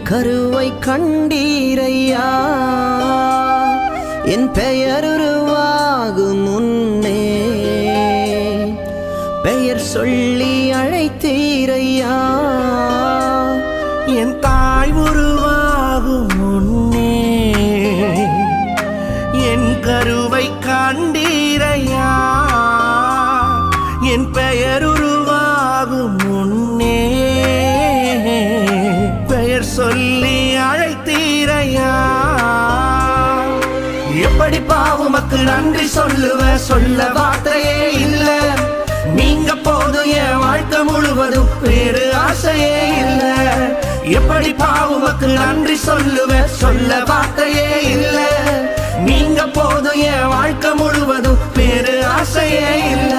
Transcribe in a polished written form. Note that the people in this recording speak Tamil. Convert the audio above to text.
கருவை கண்டீரையா என் பெயர் உருவாகும் முன்னே பெயர் சொல்லி அழைத்தீரையா என் தாய் உருவாகும் முன்னே என் கருவை கண்டீரையா என் பெயர் உருவாகும் முன்னே பெயர் சொல்லி அழைத்தீரையா எப்படி பாவுமக்கு நன்றி சொல்ல வார்த்தையே இல்ல நீங்க போதும் என் வாழ்க்கை முழுவதும் வேறு ஆசையே இல்ல எப்படி பாவுமக்கு நன்றி சொல்ல வார்த்தையே இல்ல நீங்க போதும் என் வாழ்க்கை முழுவதும் வேறு ஆசையே இல்ல